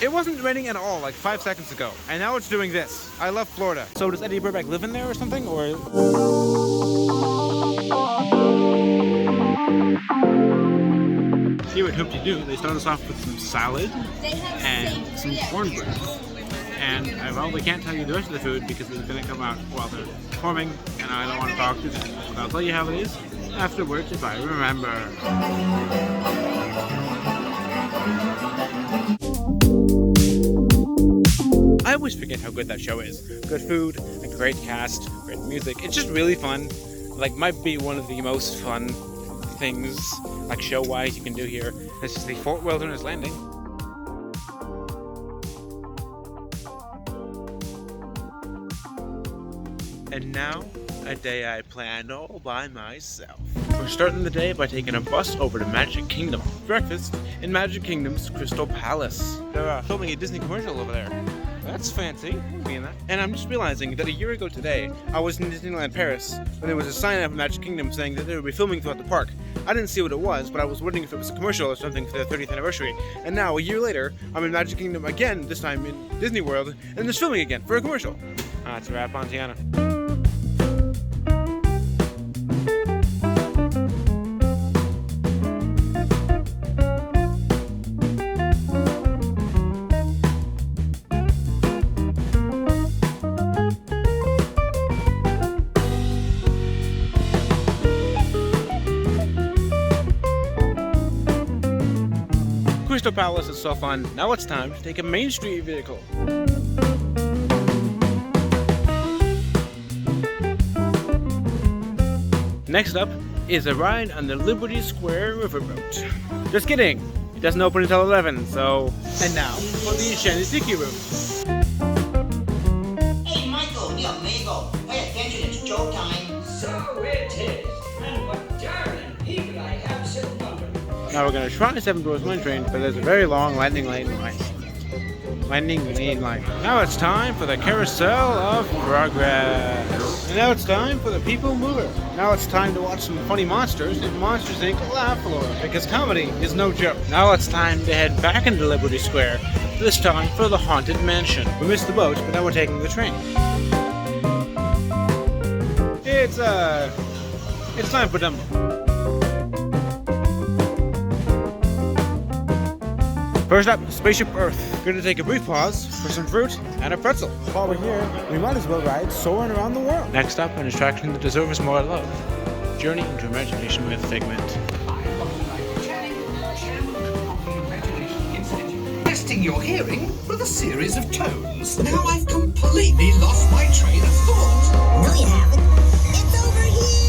It wasn't raining at all like 5 seconds ago, and now it's doing this. I love Florida. So does Eddie Burback live in there or something, or? Here at Hoop-de-Doo, they start us off with some salad and some cornbread. And we can't tell you the rest of the food because it's going to come out while they're performing, and I don't want to talk too soon. But I'll tell you how it is afterwards if I remember. I always forget how good that show is. Good food, a great cast, great music. It's just really fun. Like, might be one of the most fun things, like show-wise, you can do here. This is the Fort Wilderness Landing. And now, a day I planned all by myself. We're starting the day by taking a bus over to Magic Kingdom. Breakfast in Magic Kingdom's Crystal Palace. They're filming a Disney commercial over there. That's fancy, being that. And I'm just realizing that a year ago today, I was in Disneyland Paris when there was a sign up at Magic Kingdom saying that they would be filming throughout the park. I didn't see what it was, but I was wondering if it was a commercial or something for their 30th anniversary. And now, a year later, I'm in Magic Kingdom again, this time in Disney World, and there's filming again for a commercial. That's a wrap on Tiana. Crystal Palace is so fun. Now it's time to take a Main Street vehicle. Next up is a ride on the Liberty Square Riverboat. Just kidding, it doesn't open until 11, so... And now, for the Enchanted Tiki Room. Hey Michael, mi amigo, pay attention, it's joke time. So it is, and what darling people I have so wonderful. Now we're going to try Seven Dwarfs Mine Train, but there's a very long landing lane line. Now it's time for the Carousel of Progress. And now it's time for the People Mover. Now it's time to watch some funny monsters in Monsters Inc. Laugh Floor, because comedy is no joke. Now it's time to head back into Liberty Square, this time for the Haunted Mansion. We missed the boat, but now we're taking the train. It's time for Dumbo. First up, Spaceship Earth. We're going to take a brief pause for some fruit and a pretzel. While we're here, we might as well ride Soaring Around the World. Next up, an attraction that deserves more love. Journey into Imagination with Figment. Testing your hearing with a series of tones. Now I've completely lost my train of thought. No, you haven't. It's over here!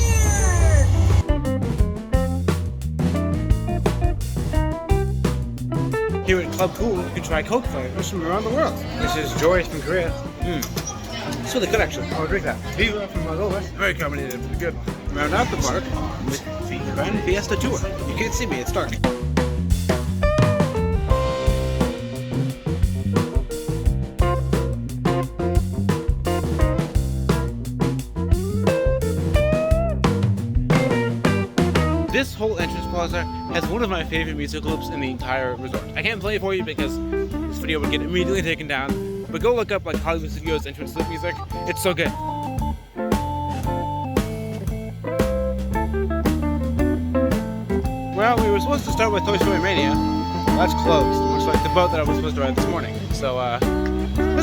Here at Club Cool, you can try Coke flavors from around the world. This is Joyce from Korea. It's really good, actually. I'll drink that. Viva from Moldova. Very carbonated, but good. Round out the park with the Grand Fiesta Tour. You can't see me, it's dark. This whole entrance plaza has one of my favorite music loops in the entire resort. I can't play it for you because this video would get immediately taken down, but go look up like Hollywood Studios entrance loop music. It's so good. Well, we were supposed to start with Toy Story Mania. That's closed, much like the boat that I was supposed to ride this morning. So, what's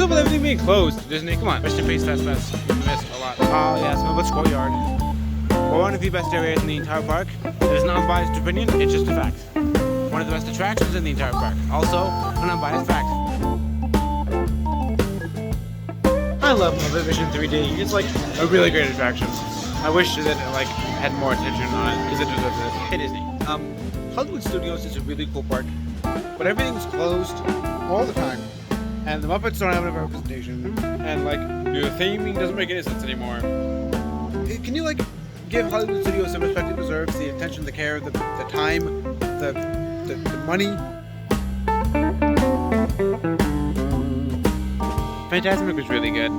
up with everything being closed, Disney? Come on, rest in peace, Fast Pass. We missed a lot. Oh, yeah, Smithwood's Courtyard. One of the best areas in the entire park. It is an unbiased opinion, it's just a fact. One of the best attractions in the entire park. Also, an unbiased fact. I love Muppet Vision 3D. It's like a really great attraction. I wish that it like had more attention on it because it deserves it. Hey Disney. Hollywood Studios is a really cool park, but everything's closed all the time, and the Muppets don't have a representation, and like the theming doesn't make any sense anymore. Can you like give Hollywood Studios some respect it deserves, the attention, the care, the time, the money? Fantasmic was really good.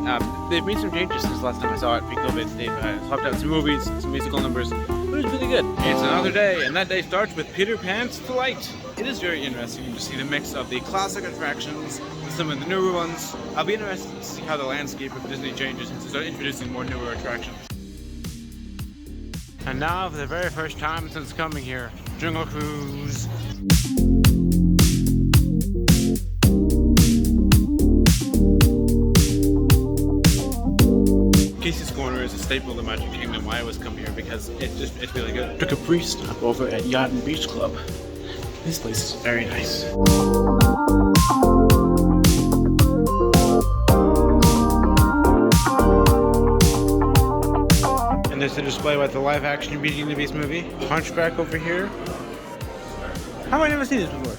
They've made some changes since the last time I saw it pre-COVID. They've swapped out some movies, some musical numbers. It was really good. It's another day, and that day starts with Peter Pan's Flight. It is very interesting to see the mix of the classic attractions with some of the newer ones. I'll be interested to see how the landscape of Disney changes as they start introducing more newer attractions. And now, for the very first time since coming here, Jungle Cruise. Casey's Corner is a staple of the Magic Kingdom. I always come here because it's really good. Took a brief stop over at Yacht and Beach Club. This place is very nice. And there's a display with the live action Beauty and the Beast movie. Hunchback over here. How have I never seen this before?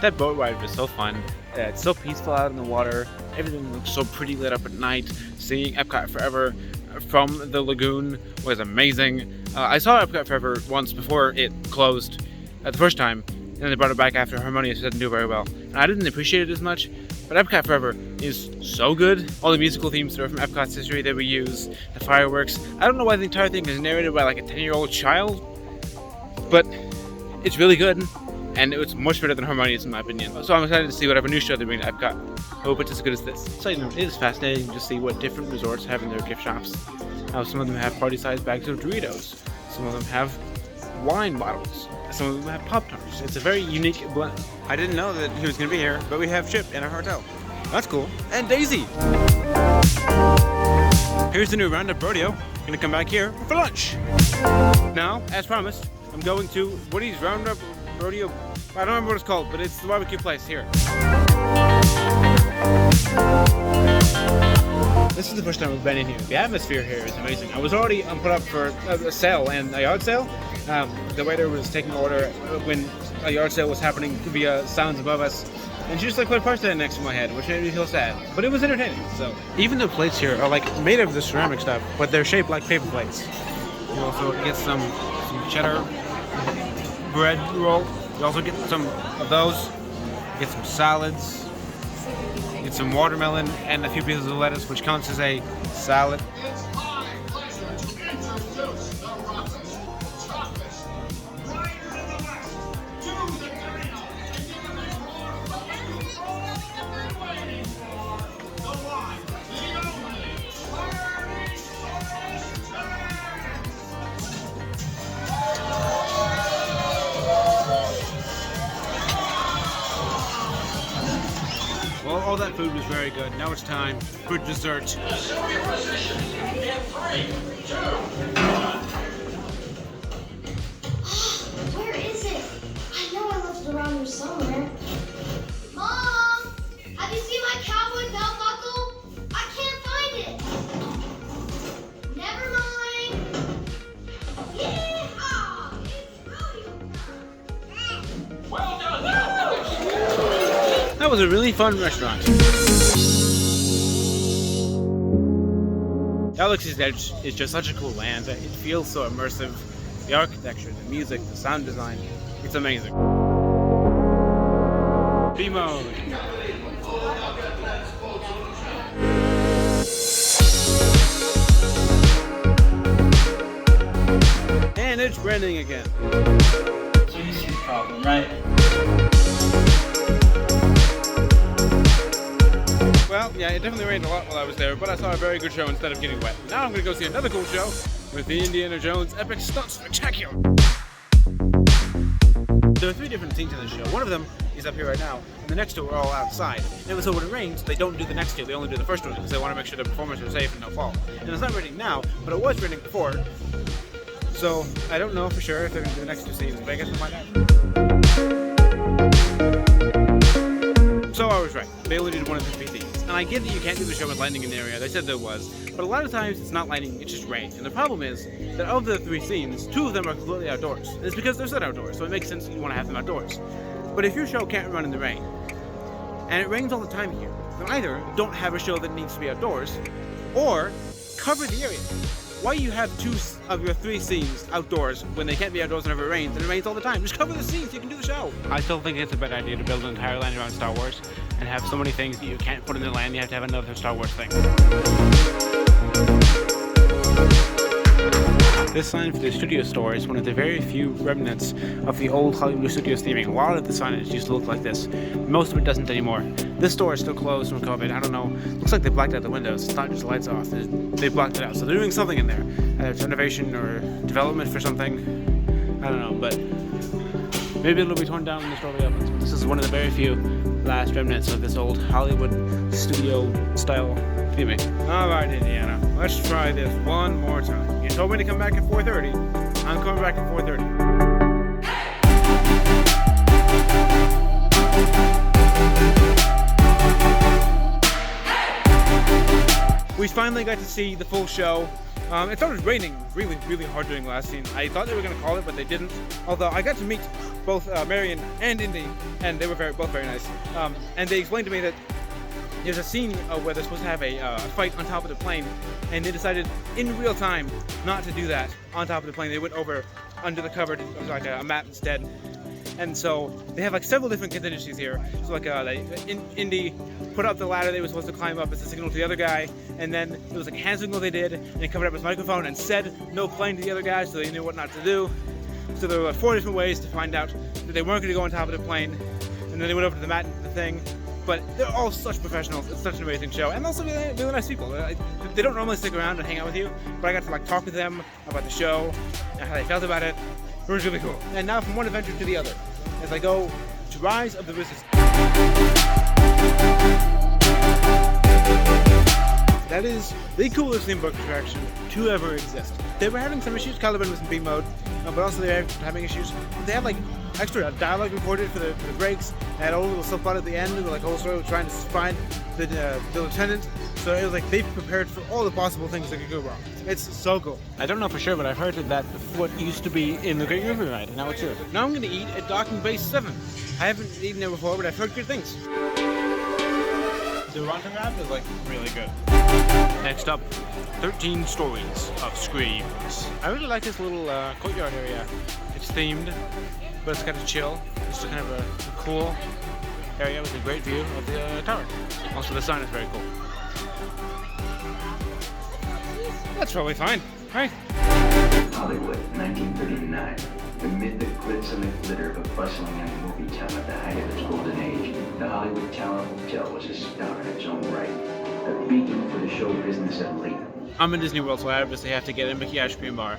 That boat ride was so fun. It's so peaceful out in the water. Everything looks so pretty lit up at night. Seeing Epcot Forever from the lagoon was amazing. I saw Epcot Forever once before it closed the first time, and then they brought it back after Harmonious didn't do very well. And I didn't appreciate it as much, but Epcot Forever is so good. All the musical themes that are from Epcot's history that we use, the fireworks. I don't know why the entire thing is narrated by like a 10-year-old child, but it's really good. And it was much better than Harmonious in my opinion. So I'm excited to see whatever new show they bring to Epcot. I hope it's as good as this. Side note, it is fascinating to see what different resorts have in their gift shops. How some of them have party-sized bags of Doritos. Some of them have wine bottles. Some of them have Pop-Tarts. It's a very unique blend. I didn't know that he was going to be here, but we have Chip in our hotel. That's cool. And Daisy! Here's the new Roundup Rodeo. I'm going to come back here for lunch. Now, as promised, I'm going to Woody's Roundup Rodeo. I don't remember what it's called, but it's the barbecue place here. This is the first time we've been in here. The atmosphere here is amazing. I was already put up for a sale and a yard sale. The waiter was taking order when a yard sale was happening via sounds above us. And she just like put a price tag next to my head, which made me feel sad. But it was entertaining, so. Even the plates here are like made of the ceramic stuff, but they're shaped like paper plates. You also get some cheddar bread roll. You also get some of those. Get some salads. Get some watermelon and a few pieces of lettuce, which counts as a salad. It's my pleasure to introduce the roughest, toughest, rider in the West to the ground and give him a roar of applause you've been waiting for. The one, the only, Party Well, all that food was very good. Now it's time for dessert. Show your position in 3, 2, 1. Where is it? I know I left it around here somewhere. Mom! Have you seen my cowboy belt buckle? I can't find it. Never mind. Yeehaw! It's rodeo time. Well done, Alex. That was a really fun restaurant. Galaxy's Edge is just such a cool land. It feels so immersive. The architecture, the music, the sound design, it's amazing. B-mode. And it's raining again. Easy problem, right? Well, yeah, it definitely rained a lot while I was there, but I saw a very good show instead of getting wet. Now I'm going to go see another cool show with the Indiana Jones Epic Stunt Spectacular. There are 3 different scenes in this show. One of them is up here right now, and the next 2 are all outside. And so when it rains, they don't do the next 2, they only do the first one because they want to make sure the performers are safe and no fall. And it's not raining now, but it was raining before. So I don't know for sure if they're going to do the next 2 scenes, but I guess we'll find out. So I was right. They only did 1 of the 3 scenes. And I get that you can't do the show with lightning in the area. They said there was. But a lot of times it's not lightning, it's just rain. And the problem is that of the 3 scenes, 2 of them are completely outdoors. And it's because they're set outdoors, so it makes sense that you want to have them outdoors. But if your show can't run in the rain, and it rains all the time here, Then either don't have a show that needs to be outdoors, or cover the area. Why you have 2 of your 3 scenes outdoors when they can't be outdoors whenever it rains, and it rains all the time? Just cover the scenes, you can do the show. I still think it's a bad idea to build an entire land around Star Wars and have so many things that you can't put in the land, you have to have another Star Wars thing. This sign for the studio store is one of the very few remnants of the old Hollywood Studios theming. A lot of the signage used to look like this. Most of it doesn't anymore. This store is still closed from COVID. I don't know. Looks like they blacked out the windows. It's not just the lights off. They blacked it out. So they're doing something in there. It's renovation or development for something. I don't know, but maybe it'll be torn down when the store reopens. This is one of the very few last remnants of this old Hollywood studio style theming. Alright, Indiana. Let's try this one more time. You told me to come back at 4:30. I'm coming back at 4:30. We finally got to see the full show. It started raining really, really hard during the last scene. I thought they were going to call it, but they didn't. Although I got to meet both Marion and Indy, and they were both very nice. And they explained to me that there's a scene where they're supposed to have a fight on top of the plane, and they decided in real time not to do that on top of the plane. They went over under the cover to like a map instead. And so they have like several different contingencies here. So like Indy put up the ladder they were supposed to climb up as a signal to the other guy, and then it was like a hand signal they did, and he covered up his microphone and said no plane to the other guy, so they knew what not to do. So there were 4 different ways to find out that they weren't going to go on top of the plane, and then they went over to the mat and the thing. But they're all such professionals. It's such an amazing show, and also really, really nice people. They don't normally stick around and hang out with you, but I got to like talk with them about the show and how they felt about it. It was really cool. And now from one adventure to the other, as I go to Rise of the Resistance. That is the coolest theme park attraction to ever exist. They were having some issues. Caliban was in B mode, but also they were having issues. They have like extra dialogue recorded for the breaks. They had a little subplot at the end, and like whole story of trying to find the lieutenant. So it was like they prepared for all the possible things that could go wrong. It's so cool. I don't know for sure, but I've heard that what used to be in the Great River Ride, and now it's here. Now I'm going to eat at Docking Bay 7. I haven't eaten there before, but I've heard good things. The Ronton wrap is like really good. Next up, 13 Stories of Screams. I really like this little courtyard area. It's themed, but it's kind of chill. It's kind of a cool area with a great view of the tower. Also, the sign is very cool. That's probably fine, right? Hollywood, 1939. Amid the glitz and the glitter of a bustling young movie town at the height of its golden age, the Hollywood Tower Hotel was a star in its own right, a beacon for the show business elite. I'm in Disney World, so I obviously have to get a Mickey ice cream bar.